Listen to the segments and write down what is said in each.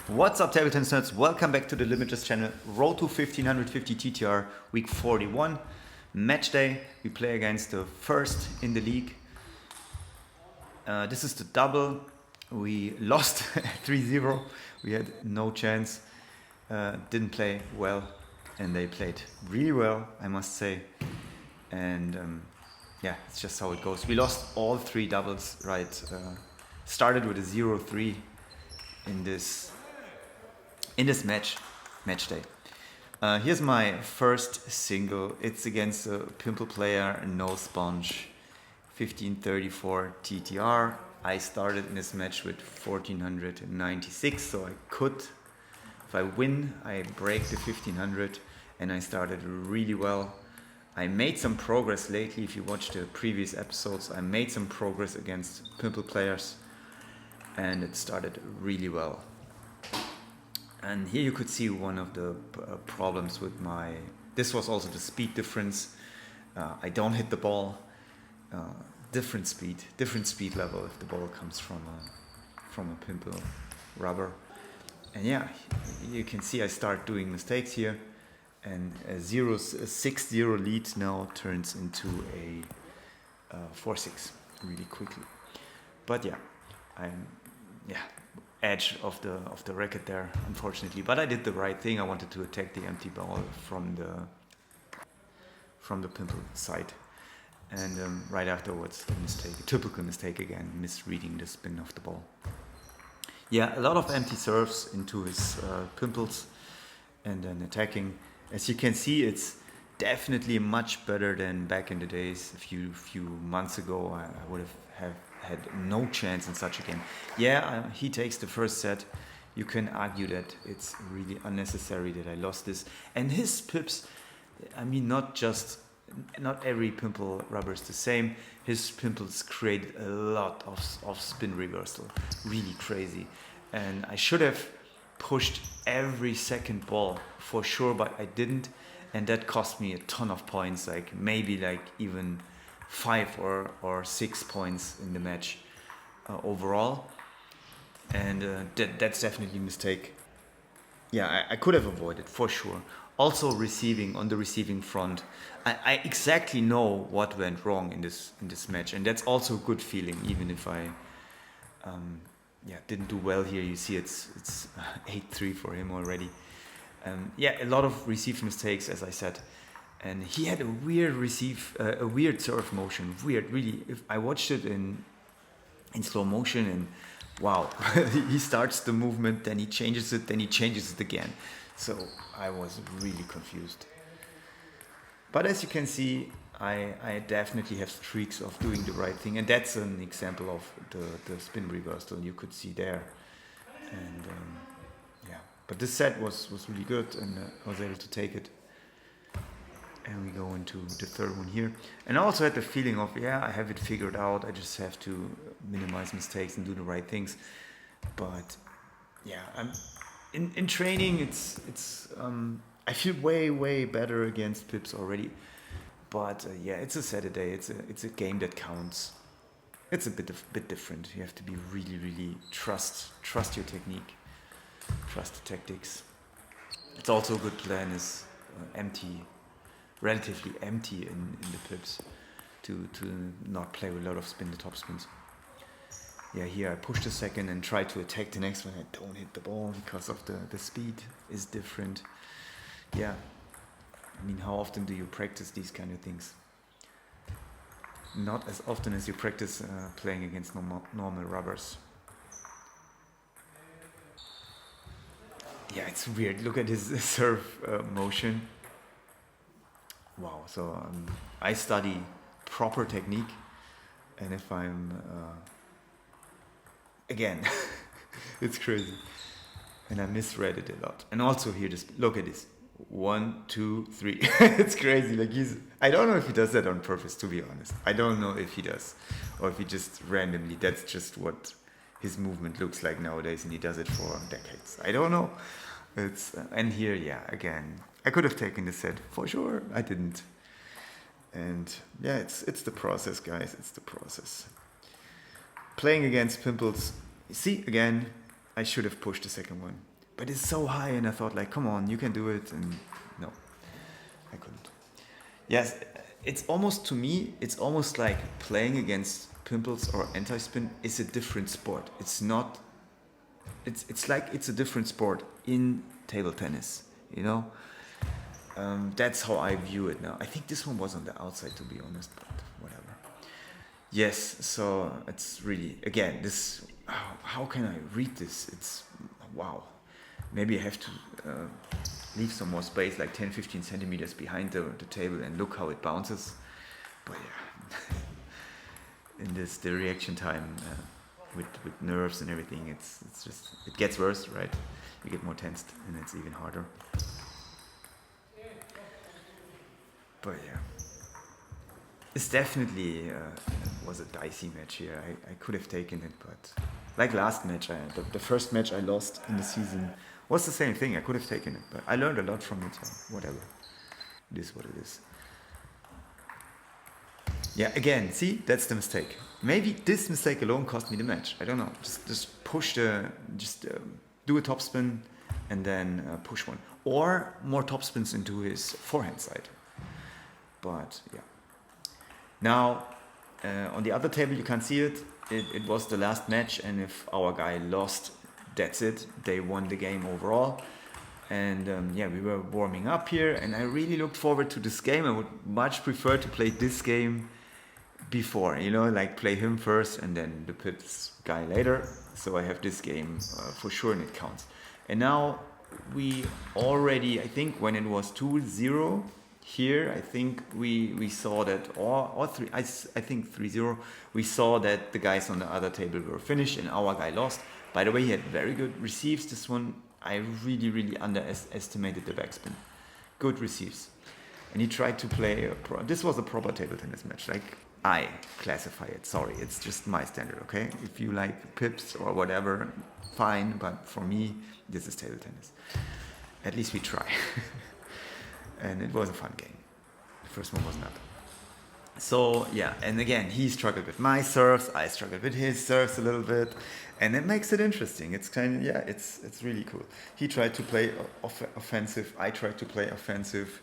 What's up, table tennis nerds? Welcome back to the Limittless channel. Road to 1550 TTR, week 41. Match day. We play against the first in the league. This is the double. We lost 3-0. We had no chance. Didn't play well, and they played really well, I must say. And yeah, it's just how it goes. We lost all three doubles, right? Started with a 0-3 in this match day. Here's my first single. It's against a pimple player, no sponge, 1534 TTR. I started in this match with 1496, so I could, if I win, I break the 1500, and I started really well. I made some progress lately. If you watch the previous episodes, I made some progress against pimple players, and it started really well. And here you could see one of the problems with this was also the speed difference. I don't hit the ball, different speed level if the ball comes from a pimple rubber. And yeah, you can see I start doing mistakes here, and a 6-0 lead now turns into a 4-6 really quickly. But yeah, edge of the racket there, unfortunately. But I did the right thing. I wanted to attack the empty ball from the pimple side. And right afterwards, a typical mistake again, misreading the spin of the ball. Yeah, a lot of empty serves into his pimples and then attacking. As you can see, it's definitely much better than back in the days. A few months ago, I would have had no chance in such a game. Yeah, he takes the first set. You can argue that it's really unnecessary that I lost this. And his pips, I mean, not every pimple rubber is the same. His pimples create a lot of spin reversal, really crazy. And I should have pushed every second ball for sure, but I didn't. And that cost me a ton of points, maybe even 5 or 6 points in the match overall, and that's definitely a mistake. Yeah, I could have avoided for sure. Also, on the receiving front, I exactly know what went wrong in this match, and that's also a good feeling, even if I didn't do well here. You see, it's 8-3 for him already. A lot of receive mistakes, as I said. And he had a weird serve motion. Weird, really. If I watched it in slow motion, and wow, he starts the movement, then he changes it, then he changes it again. So I was really confused. But as you can see, I definitely have streaks of doing the right thing, and that's an example of the spin reversal you could see there. And but this set was really good, and I was able to take it. And we go into the third one here. And I also had the feeling of, I have it figured out. I just have to minimize mistakes and do the right things. But I'm in training. It's I feel way better against pips already. But it's a Saturday. It's a game that counts. It's a bit different. You have to be really trust your technique, trust the tactics. It's also a good plan is relatively empty in the pips to not play with a lot of the top spins. Here I push the second and try to attack the next one. I don't hit the ball because of the speed is different. I mean, how often do you practice these kind of things? Not as often as you practice playing against normal rubbers. It's weird. Look at his serve motion. Wow, so I study proper technique, and if I'm again, it's crazy, and I misread it a lot. And also here, look at this, 1, 2, 3. It's crazy. I don't know if he does that on purpose. To be honest, I don't know if he does, or if he just randomly. That's just what his movement looks like nowadays, and he does it for decades. I don't know. And here, again, I could have taken the set for sure. I didn't. And it's the process, guys. It's the process. Playing against pimples, see again, I should have pushed the second one. But it's so high, and I thought, like, come on, you can do it. And no, I couldn't. Yes, it's almost, to me, it's almost like playing against pimples or anti-spin is a different sport. It's not, it's like it's a different sport in table tennis, you know? That's how I view it now. I think this one was on the outside, to be honest, but whatever. Yes, so it's really, again, this, how can I read this? It's, wow. Maybe I have to leave some more space, like 10, 15 centimeters behind the table, and look how it bounces. But yeah, in this, the reaction time with nerves and everything, it's just, it gets worse, right? You get more tensed, and it's even harder. But yeah, it's definitely was a dicey match here. I could have taken it, but like last match, the first match I lost in the season was the same thing. I could have taken it, but I learned a lot from it, so whatever. It is what it is. Yeah, again, see, that's the mistake. Maybe this mistake alone cost me the match. I don't know. Just push do a topspin and then push one. Or more topspins into his forehand side. But yeah. Now, on the other table, you can't see it. It was the last match, and if our guy lost, that's it. They won the game overall. And yeah, we were warming up here, and I really looked forward to this game. I would much prefer to play this game before, you know, like play him first and then the Pips guy later. So I have this game for sure, and it counts. And now we already, I think when it was 2-0 here, I think we saw that, or three, I think 3-0, we saw that the guys on the other table were finished and our guy lost. By the way, he had very good receives. This one, I really underestimated the backspin. Good receives. And he tried to play, this was a proper table tennis match, like I classify it. Sorry, it's just my standard, okay? If you like pips or whatever, fine, but for me, this is table tennis. At least we try. And it was a fun game. The first one was not. So yeah, and again, he struggled with my serves, I struggled with his serves a little bit, and it makes it interesting. It's kind of, yeah, it's really cool. He tried to play offensive, I tried to play offensive.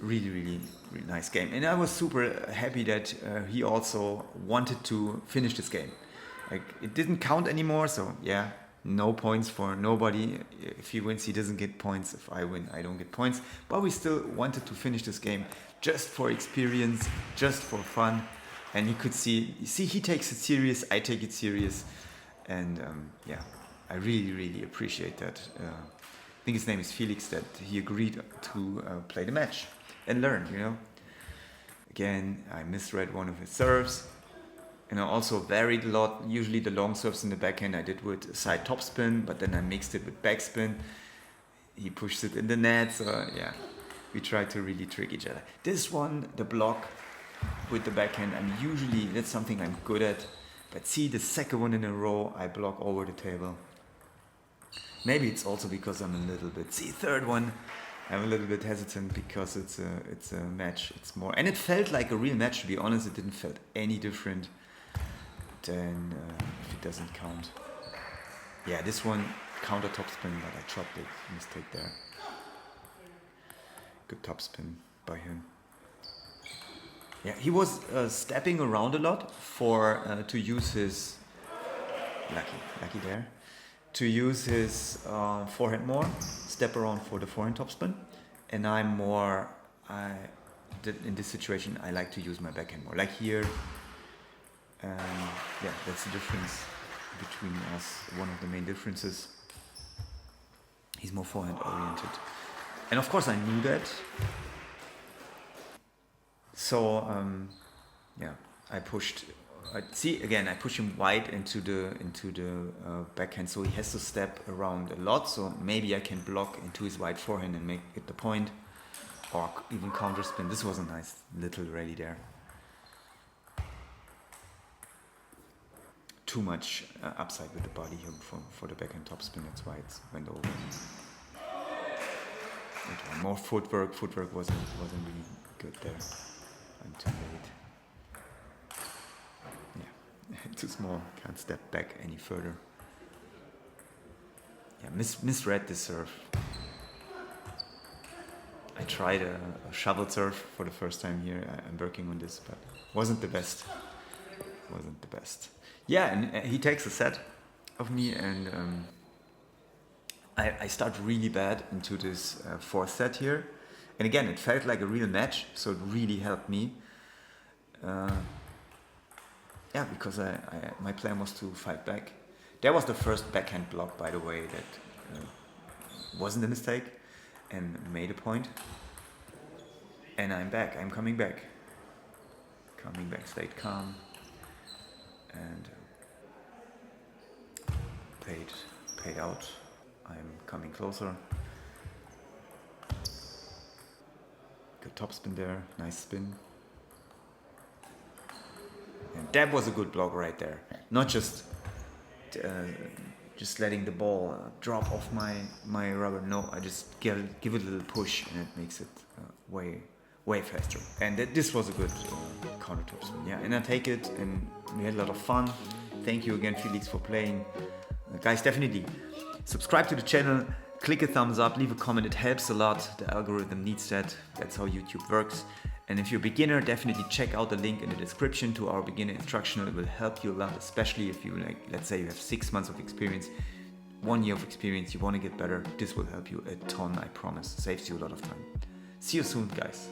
Really nice game. And I was super happy that he also wanted to finish this game. Like, it didn't count anymore, so yeah, no points for nobody. If he wins, he doesn't get points. If I win, I don't get points. But we still wanted to finish this game just for experience, just for fun. And you could see, he takes it serious, I take it serious. And yeah, I really appreciate that. I think his name is Felix, that he agreed to play the match and learn, you know. Again, I misread one of his serves. And I also varied a lot. Usually the long serves in the backhand I did with side topspin, but then I mixed it with backspin. He pushed it in the net, so yeah, we tried to really trick each other. This one, the block with the backhand, that's something I'm good at. But see, the second one in a row, I block over the table. Maybe it's also because I'm a little bit, third one, I'm a little bit hesitant because it's a match. It's more, and it felt like a real match, to be honest. It didn't feel any different than if it doesn't count. Yeah, this one counter topspin, but I chopped it. Mistake there. Good topspin by him. Yeah, he was stepping around a lot to use his lucky there. To use his forehand more, step around for the forehand topspin, and I'm more. In this situation, I like to use my backhand more. Like here, yeah, that's the difference between us. One of the main differences. He's more forehand oriented, and of course I knew that. So yeah, I pushed. I push him wide into the backhand, so he has to step around a lot. So maybe I can block into his wide forehand and make it the point, or even counter spin. This was a nice little rally there. Too much upside with the body here for the backhand topspin. That's why it went over. More footwork. Footwork wasn't really good there. I'm too late. Too small, can't step back any further. misread the serve. I tried a shovel serve for the first time here. I'm working on this, but wasn't the best. Yeah, and he takes a set of me, and I start really bad into this fourth set here. And again, it felt like a real match, so it really helped me. Yeah, because my plan was to fight back. That was the first backhand block, by the way, that wasn't a mistake and made a point. And I'm back. I'm coming back. Stayed calm and paid out. I'm coming closer. Good topspin there. Nice spin. And that was a good block right there. Not just letting the ball drop off my rubber. No, I just give it a little push, and it makes it way faster. And this was a good counter topspin. Yeah, and I take it, and we had a lot of fun. Thank you again, Felix, for playing. Guys, definitely subscribe to the channel. Click a thumbs up, leave a comment, it helps a lot. The algorithm needs that. That's how YouTube works. And if you're a beginner, definitely check out the link in the description to our beginner instructional. It will help you a lot, especially if you, like, let's say you have 6 months of experience, 1 year of experience, you want to get better. This will help you a ton, I promise. Saves you a lot of time. See you soon, guys.